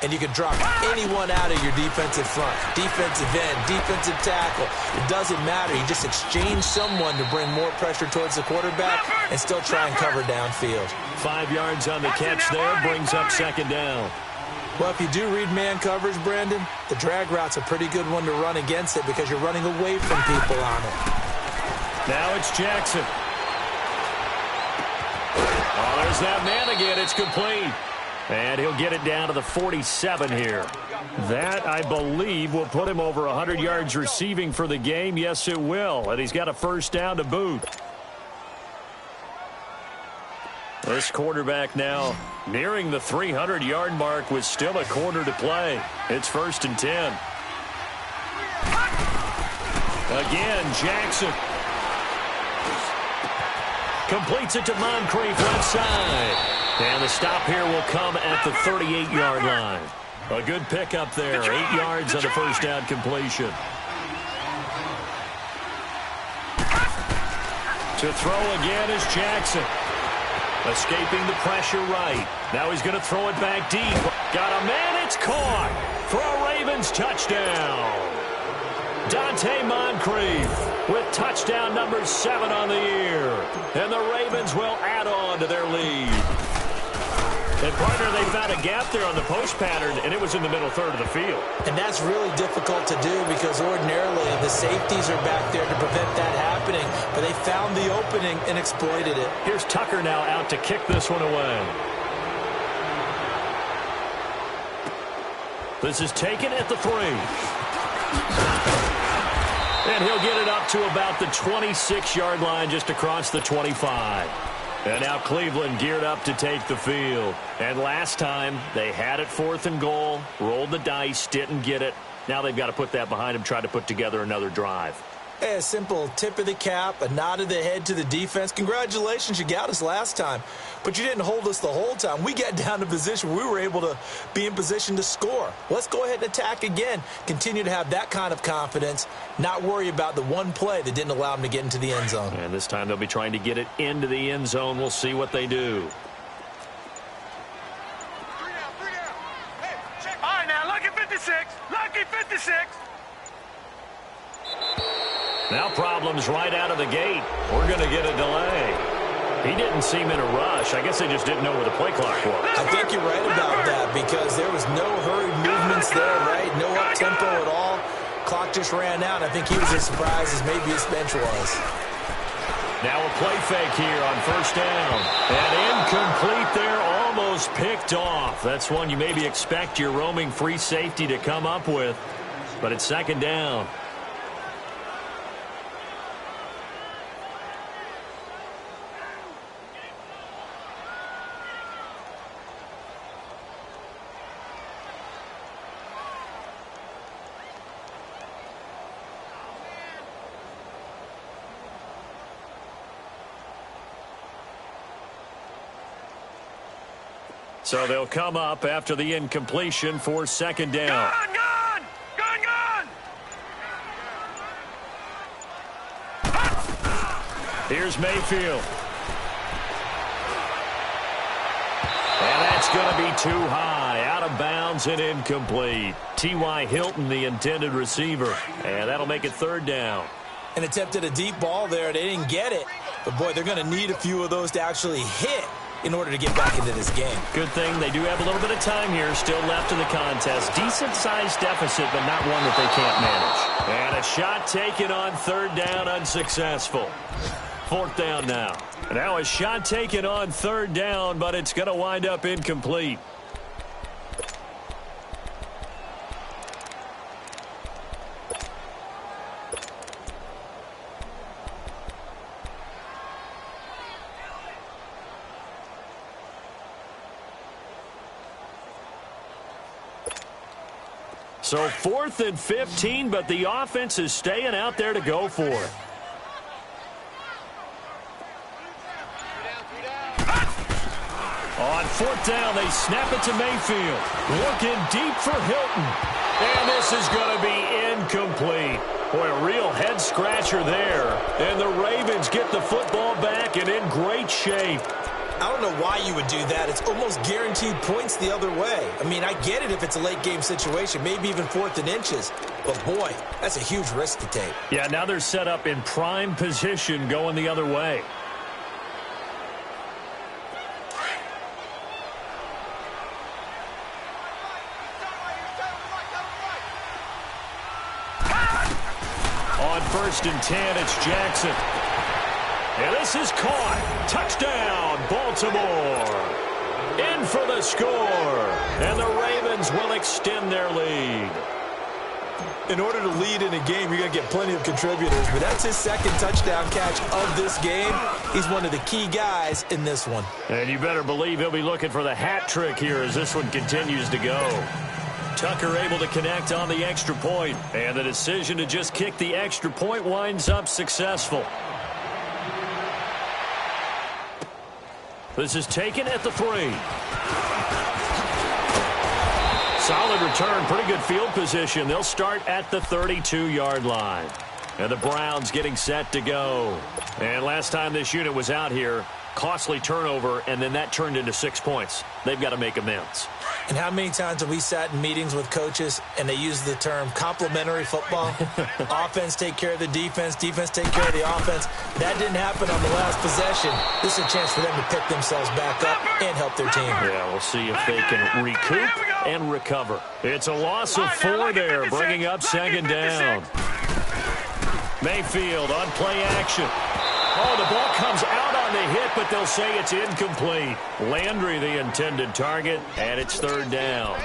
And you can drop anyone out of your defensive front. Defensive end, defensive tackle. It doesn't matter. You just exchange someone to bring more pressure towards the quarterback and still try and cover downfield. 5 yards on the catch there, brings up 2nd down. Well, if you do read man coverage, Brandon, the drag route's a pretty good one to run against it because you're running away from people on it. Now it's Jackson. Oh, there's that man again. It's complete. And he'll get it down to the 47 here. That, I believe, will put him over 100 yards receiving for the game. Yes, it will. And he's got a 1st down to boot. This quarterback now nearing the 300-yard mark with still a quarter to play. It's 1st and 10. Again, Jackson. Completes it to Moncrief left side. And the stop here will come at the 38-yard line. A good pickup there. 8 yards on the 1st down completion. To throw again is Jackson. Escaping the pressure right. Now he's going to throw it back deep. Got a man. It's caught. For a Ravens touchdown. Dante Moncrief with touchdown number 7 on the year. And the Ravens will add on to their lead. And, partner, they found a gap there on the post pattern, and it was in the middle third of the field. And that's really difficult to do because ordinarily the safeties are back there to prevent that happening. But they found the opening and exploited it. Here's Tucker now out to kick this one away. This is taken at the 3. And he'll get it up to about the 26-yard line just across the 25. And now Cleveland geared up to take the field. And last time, they had it 4th and goal, rolled the dice, didn't get it. Now they've got to put that behind them, try to put together another drive. Hey, a simple tip of the cap, a nod of the head to the defense. Congratulations, you got us last time. But you didn't hold us the whole time. We got down to position where we were able to be in position to score. Let's go ahead and attack again. Continue to have that kind of confidence, not worry about the one play that didn't allow them to get into the end zone. And this time they'll be trying to get it into the end zone. We'll see what they do. All right, now, lucky 56. Lucky 56. Now problems right out of the gate. We're going to get a delay. He didn't seem in a rush. I guess they just didn't know where the play clock was. I think you're right about that because there was no hurried movements there, right? No up-tempo at all. Clock just ran out. I think he was as surprised as maybe his bench was. Now a play fake here on first down. And incomplete there, almost picked off. That's one you maybe expect your roaming free safety to come up with. But it's second down. So they'll come up after the incompletion for second down. Gun! Here's Mayfield. And that's going to be too high. Out of bounds and incomplete. T.Y. Hilton, the intended receiver. And that'll make it third down. An attempt at a deep ball there. They didn't get it. But, boy, they're going to need a few of those to actually hit in order to get back into this game. Good thing they do have a little bit of time here still left in the contest. Decent-sized deficit, but not one that they can't manage. And a shot taken on third down, unsuccessful. Fourth down now. Now a shot taken on third down, but it's going to wind up incomplete. So 4th and 15, but the offense is staying out there to go for it. On fourth down, they snap it to Mayfield. Looking deep for Hilton. And this is going to be incomplete. Boy, a real head-scratcher there. And the Ravens get the football back and in great shape. I don't know why you would do that. It's almost guaranteed points the other way. I mean, I get it if it's a late-game situation, maybe even 4th and inches. But, boy, that's a huge risk to take. Yeah, now they're set up in prime position going the other way. On 1st and 10, it's Jackson. And this is caught. Touchdown, Baltimore. In for the score. And the Ravens will extend their lead. In order to lead in a game, you're going to get plenty of contributors. But that's his second touchdown catch of this game. He's one of the key guys in this one. And you better believe he'll be looking for the hat trick here as this one continues to go. Tucker able to connect on the extra point. And the decision to just kick the extra point winds up successful. This is taken at the 3. Solid return, pretty good field position. They'll start at the 32-yard line. And the Browns getting set to go. And last time this unit was out here, costly turnover, and then that turned into 6 points. They've got to make amends. And how many times have we sat in meetings with coaches and they use the term complementary football? Offense take care of the defense, defense take care of the offense. That didn't happen on the last possession. This is a chance for them to pick themselves back up and help their team. Yeah, we'll see if they can recoup and recover. It's a loss of 4 there, bringing up second down. Mayfield on play action. Oh, the ball comes out on the hit, but they'll say it's incomplete. Landry, the intended target, and it's third down.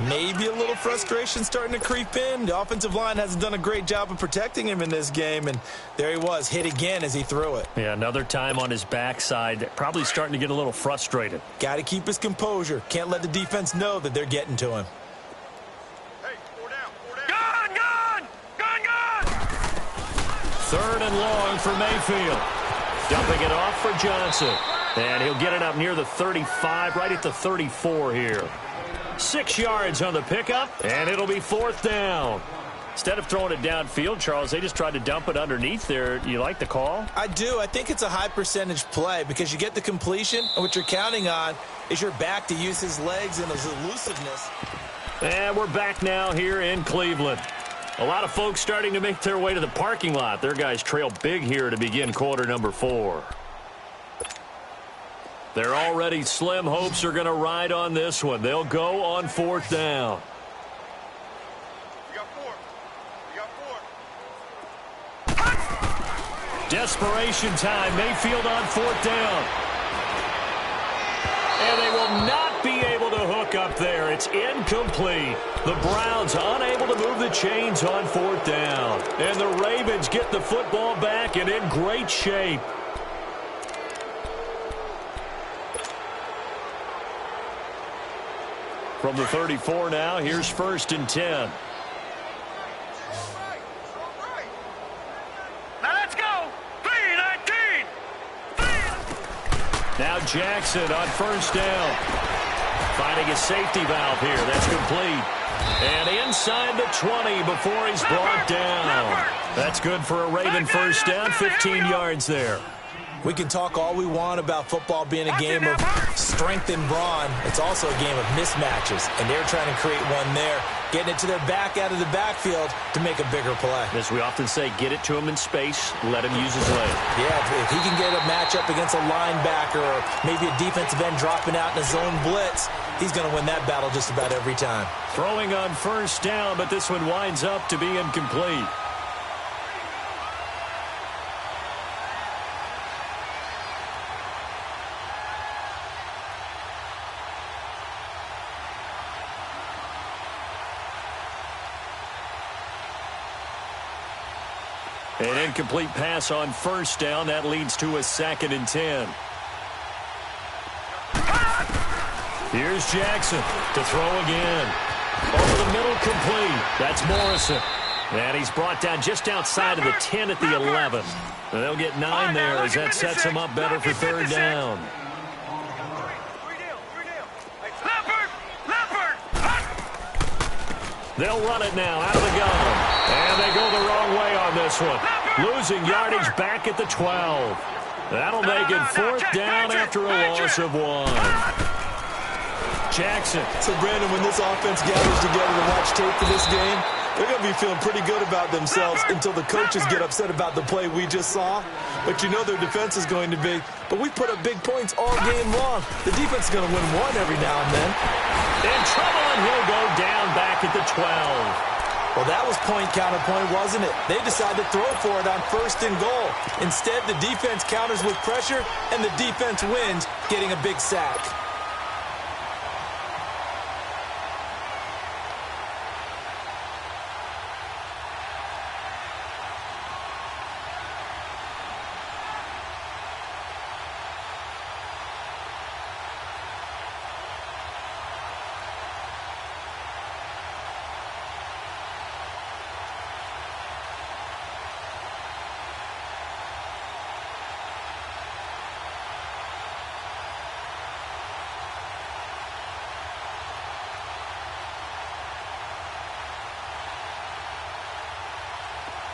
Maybe a little frustration starting to creep in. The offensive line hasn't done a great job of protecting him in this game, and there he was, hit again as he threw it. Yeah, another time on his backside, probably starting to get a little frustrated. Got to keep his composure. Can't let the defense know that they're getting to him. 3rd and long for Mayfield. Dumping it off for Johnson. And he'll get it up near the 35, right at the 34 here. 6 yards on the pickup, and it'll be 4th down. Instead of throwing it downfield, Charles, they just tried to dump it underneath there. You like the call? I do. I think it's a high percentage play because you get the completion, and what you're counting on is your back to use his legs and his elusiveness. And we're back now here in Cleveland. A lot of folks starting to make their way to the parking lot. Their guys trail big here to begin quarter number 4. Their already slim hopes are going to ride on this one. They'll go on 4th down. Desperation time. Mayfield on 4th down. And they will not be able to hook up there. It's incomplete. The Browns unable to move the chains on 4th down. And the Ravens get the football back and in great shape. From the 34 now, here's 1st and 10. Now Jackson on 1st down. Finding a safety valve here. That's complete. And inside the 20 before he's brought down. That's good for a Raven 1st down. 15 yards there. We can talk all we want about football being a game of strength and brawn. It's also a game of mismatches, and they're trying to create one there, getting it to their back out of the backfield to make a bigger play. As we often say, get it to him in space, let him use his leg. Yeah, if he can get a matchup against a linebacker or maybe a defensive end dropping out in a zone blitz, he's going to win that battle just about every time. Throwing on 1st down, but this one winds up to be incomplete. An incomplete pass on 1st down. That leads to a 2nd and 10. Here's Jackson to throw again. Over the middle, complete. That's Morrison. And he's brought down just outside of the 10 at the 11. And they'll get 9 there as that sets him up better for 3rd down. They'll run it now out of the gun. And they go the wrong way on this one. Losing yardage back at the 12. That'll make it 4th down after a loss of 1. Jackson. So, Brandon, when this offense gathers together to watch tape for this game, they're going to be feeling pretty good about themselves until the coaches get upset about the play we just saw. But you know their defense is going to be, but we put up big points all game long. The defense is going to win one every now and then. In trouble, and he'll go down back at the 12. Well, that was point counterpoint, wasn't it? They decided to throw for it on 1st and goal. Instead, the defense counters with pressure, and the defense wins, getting a big sack.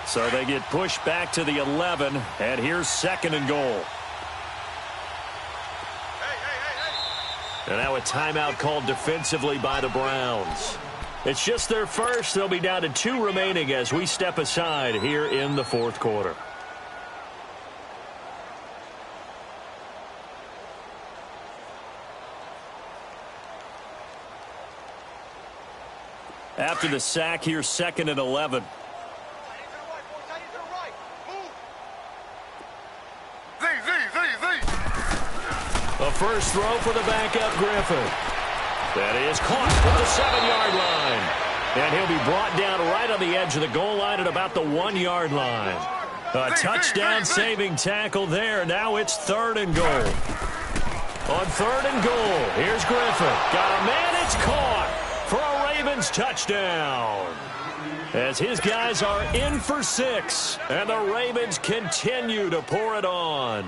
So they get pushed back to the 11, and here's 2nd and goal. And now a timeout called defensively by the Browns. It's just their first. They'll be down to 2 remaining as we step aside here in the 4th quarter. After the sack, here's 2nd and 11. A first throw for the backup Griffin. That is caught at the 7-yard line. And he'll be brought down right on the edge of the goal line at about the 1-yard line. A touchdown saving tackle there. Now it's 3rd and goal. On 3rd and goal, here's Griffin. Got a man, it's caught for a Ravens touchdown. as his guys are in for 6, and the Ravens continue to pour it on.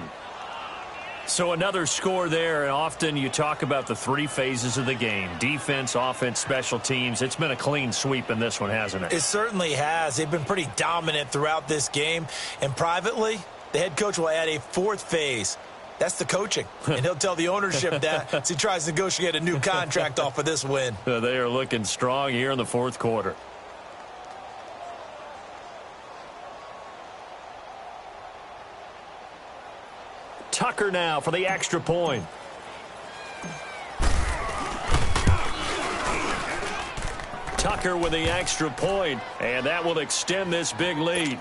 So another score there, and often you talk about the 3 phases of the game: defense, offense, special teams. It's been a clean sweep in this one, hasn't it? It certainly has. They've been pretty dominant throughout this game, and privately, the head coach will add a 4th phase. That's the coaching, and he'll tell the ownership that as he tries to negotiate a new contract off of this win. They are looking strong here in the 4th quarter. Tucker now for the extra point. Tucker with the extra point, and that will extend this big lead.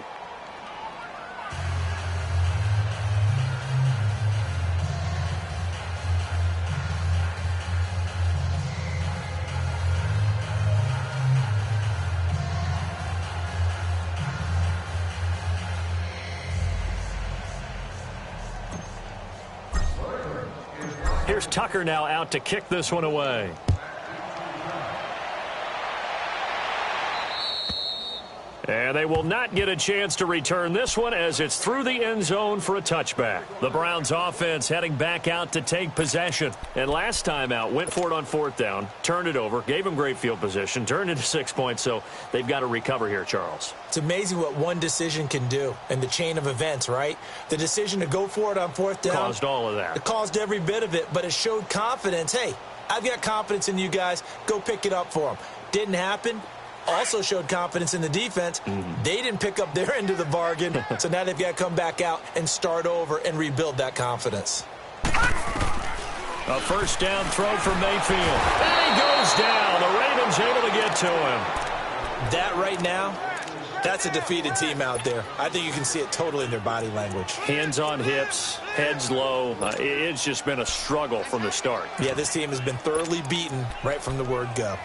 Here's Tucker now out to kick this one away. And they will not get a chance to return this one as it's through the end zone for a touchback. The Browns offense heading back out to take possession. And last time out, went for it on 4th down, turned it over, gave them great field position, turned into 6 points, so they've got to recover here, Charles. It's amazing what one decision can do in the chain of events, right? The decision to go for it on 4th down caused all of that. It caused every bit of it, but it showed confidence. Hey, I've got confidence in you guys. Go pick it up for them. Didn't happen. Also showed confidence in the defense. They didn't pick up their end of the bargain, so now they've got to come back out and start over and rebuild that confidence. A first down throw from Mayfield. And he goes down. The Ravens able to get to him. That right now, that's a defeated team out there. I think you can see it totally in their body language. Hands on hips, heads low. It's just been a struggle from the start. Yeah, this team has been thoroughly beaten right from the word go.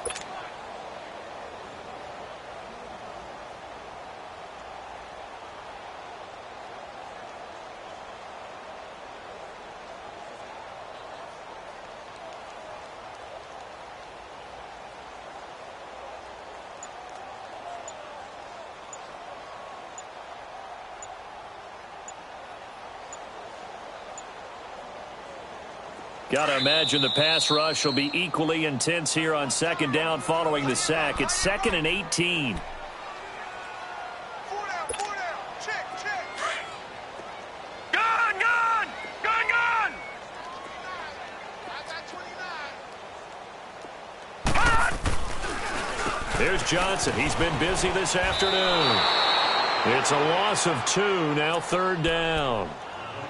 Got to imagine the pass rush will be equally intense here on 2nd down following the sack. It's 2nd and 18. 4 down. Check. Gun. I got 29. There's Johnson. He's been busy this afternoon. It's a loss of 2, now 3rd down.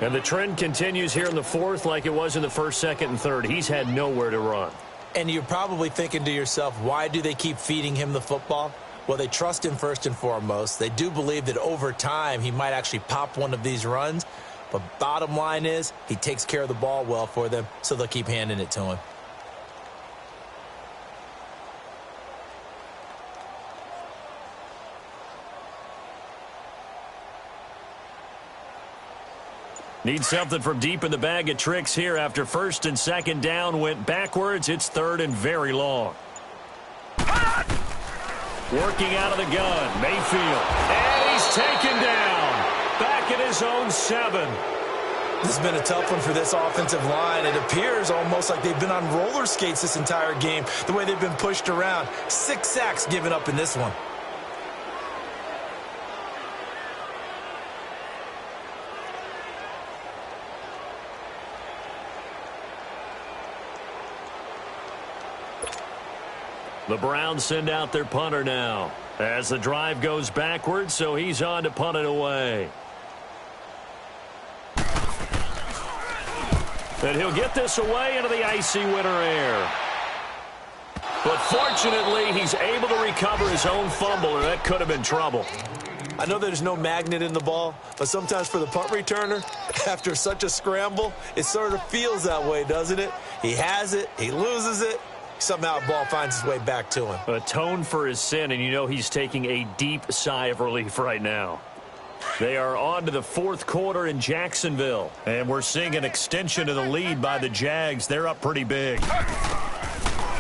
And the trend continues here in the 4th like it was in the 1st, 2nd, and 3rd. He's had nowhere to run. And you're probably thinking to yourself, why do they keep feeding him the football? Well, they trust him first and foremost. They do believe that over time he might actually pop one of these runs. But bottom line is he takes care of the ball well for them, so they'll keep handing it to him. Need something from deep in the bag of tricks here after 1st and 2nd down went backwards. It's 3rd and very long. Working out of the gun, Mayfield. And he's taken down. Back at his own 7. This has been a tough one for this offensive line. It appears almost like they've been on roller skates this entire game, the way they've been pushed around. 6 sacks given up in this one. The Browns send out their punter now as the drive goes backwards, so he's on to punt it away. And he'll get this away into the icy winter air. But fortunately, he's able to recover his own fumble, or that could have been trouble. I know there's no magnet in the ball, but sometimes for the punt returner, after such a scramble, it sort of feels that way, doesn't it? He has it, he loses it. Somehow the ball finds its way back to him. Atone for his sin, and you know he's taking a deep sigh of relief right now. They are on to the 4th quarter in Jacksonville, and we're seeing an extension of the lead by the Jags. They're up pretty big.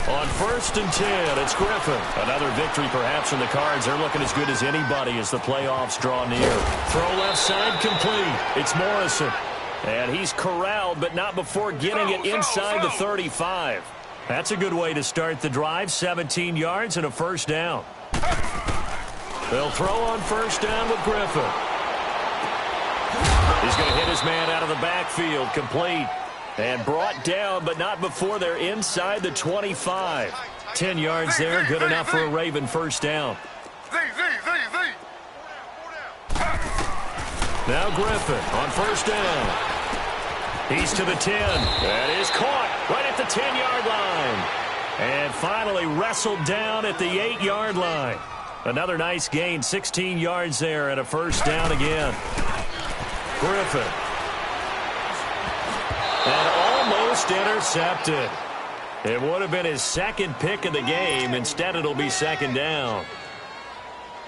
On 1st and 10, it's Griffin. Another victory perhaps in the cards. They're looking as good as anybody as the playoffs draw near. Throw left side complete. It's Morrison. And he's corralled, but not before getting it inside the 35. That's a good way to start the drive. 17 yards and a first down. They'll throw on first down with Griffin. He's going to hit his man out of the backfield. Complete. And brought down, but not before they're inside the 25. 10 yards there, good enough for a Raven first down. Now Griffin on first down. He's to the 10. That is caught right at the 10-yard line. And finally wrestled down at the 8-yard line. Another nice gain, 16 yards there and a first down again. Griffin. And almost intercepted. It would have been his second pick of the game. Instead, it'll be second down.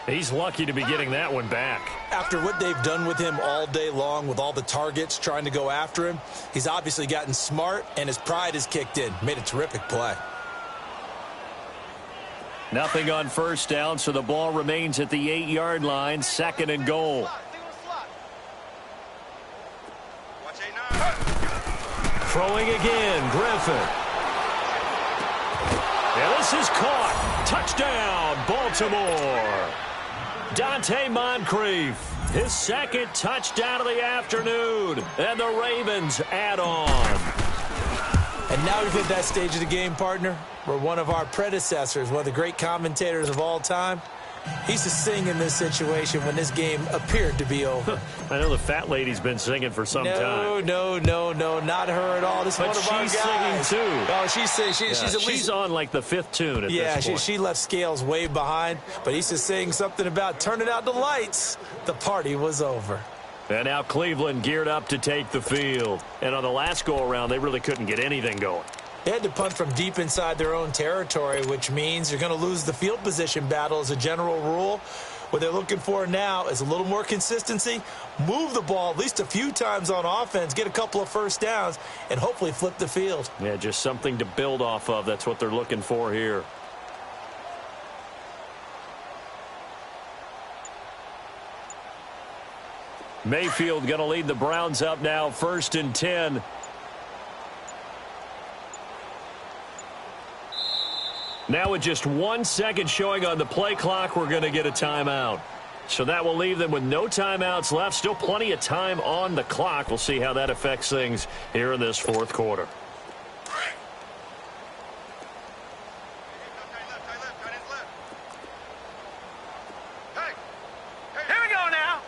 He's lucky to be getting that one back. After what they've done with him all day long, with all the targets trying to go after him, he's obviously gotten smart, and his pride has kicked in. Made a terrific play. Nothing on first down, so the ball remains at the 8-yard line, 2nd and goal. Throwing again, Griffin. And this is caught. Touchdown, Baltimore. Dante Moncrief, his second touchdown of the afternoon. And the Ravens add on. And now we've hit that stage of the game, partner, where one of our predecessors, one of the great commentators of all time, he used to sing in this situation when this game appeared to be over. I know the fat lady's been singing for some time. No, not her at all. This is one of our guys. But she's singing, too. Oh, she's at least... She's on, like, the 5th tune at this point. She left Scales way behind, but he used to sing something about turning out the lights. The party was over. And now Cleveland geared up to take the field. And on the last go-around, they really couldn't get anything going. They had to punt from deep inside their own territory, which means you're going to lose the field position battle as a general rule. What they're looking for now is a little more consistency, move the ball at least a few times on offense, get a couple of first downs, and hopefully flip the field. Yeah, just something to build off of. That's what they're looking for here. Mayfield going to lead the Browns up now, 1st and 10. Now with just 1 second showing on the play clock, we're going to get a timeout. So that will leave them with no timeouts left. Still plenty of time on the clock. We'll see how that affects things here in this 4th quarter. Here we go now.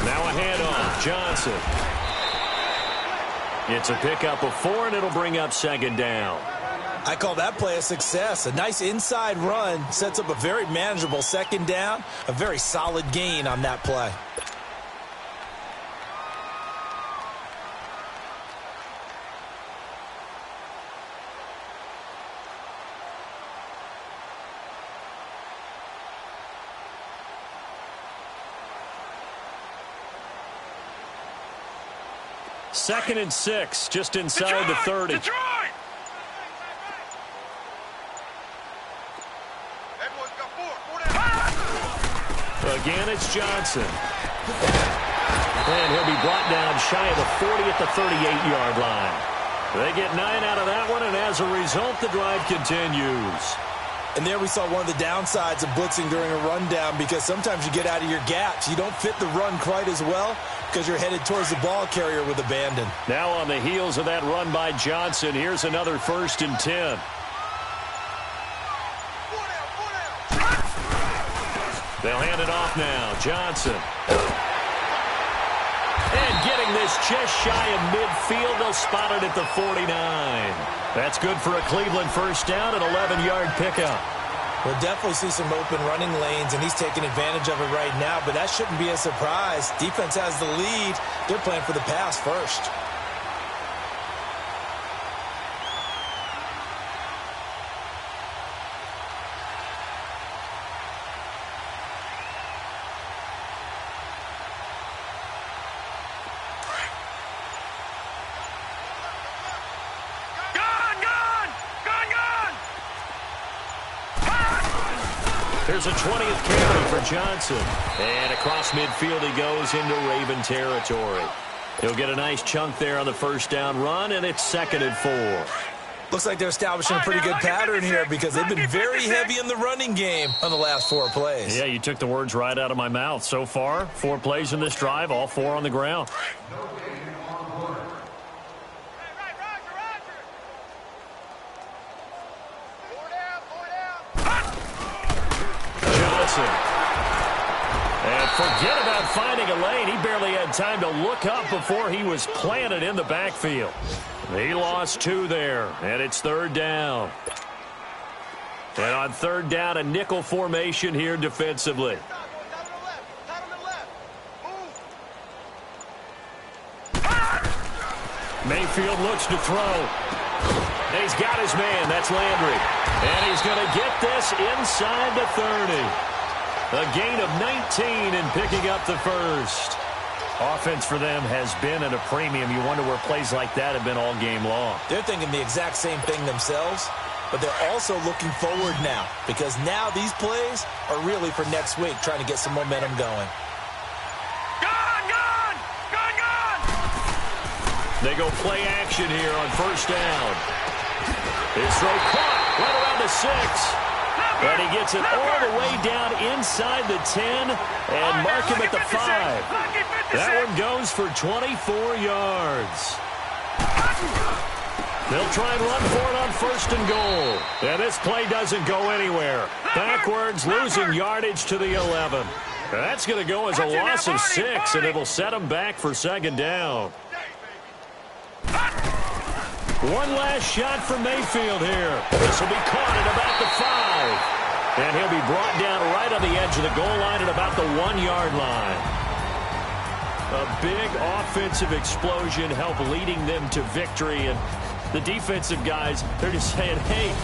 Now a handoff. Johnson. It's a pickup of 4, and it'll bring up 2nd down. I call that play a success. A nice inside run sets up a very manageable 2nd down. A very solid gain on that play. Second and 6, just inside the 30. Detroit! Again, it's Johnson. And he'll be brought down shy of the 40 at the 38-yard line. They get 9 out of that one, and as a result, the drive continues. And there we saw one of the downsides of blitzing during a rundown, because sometimes you get out of your gaps. You don't fit the run quite as well because you're headed towards the ball carrier with abandon. Now on the heels of that run by Johnson, here's another 1st and 10. They'll hand it off now. Johnson. And getting this just shy of midfield. They'll spot it at the 49. That's good for a Cleveland first down, an 11-yard pickup. We'll definitely see some open running lanes, and he's taking advantage of it right now, but that shouldn't be a surprise. Defense has the lead. They're playing for the pass first. Here's a 20th carry for Johnson. And across midfield he goes into Raven territory. He'll get a nice chunk there on the first down run, and it's 2nd and 4. Looks like they're establishing a pretty good pattern here because they've been very heavy in the running game on the last 4 plays. Yeah, you took the words right out of my mouth. So far, 4 plays in this drive, all 4 on the ground. Johnson. And forget about finding a lane. He barely had time to look up before he was planted in the backfield. He lost 2 there, and it's 3rd down. And on 3rd down, a nickel formation here defensively. Mayfield looks to throw. And he's got his man. That's Landry. And he's going to get this inside the 30. A gain of 19 and picking up the first. Offense for them has been at a premium. You wonder where plays like that have been all game long. They're thinking the exact same thing themselves, but they're also looking forward now because now these plays are really for next week, trying to get some momentum going. They go play action here on 1st down. His throw caught right around the 6. And he gets it all the way down inside the 10 and mark him at the 5. That one goes for 24 yards. They'll try and run for it on 1st and goal. And this play doesn't go anywhere. Backwards, losing yardage to the 11. That's going to go as a loss of 6, and it'll set them back for 2nd down. One last shot from Mayfield here. This will be caught at about the 5. And he'll be brought down right on the edge of the goal line at about the 1-yard line. A big offensive explosion helped leading them to victory. And the defensive guys, they're just saying, hey,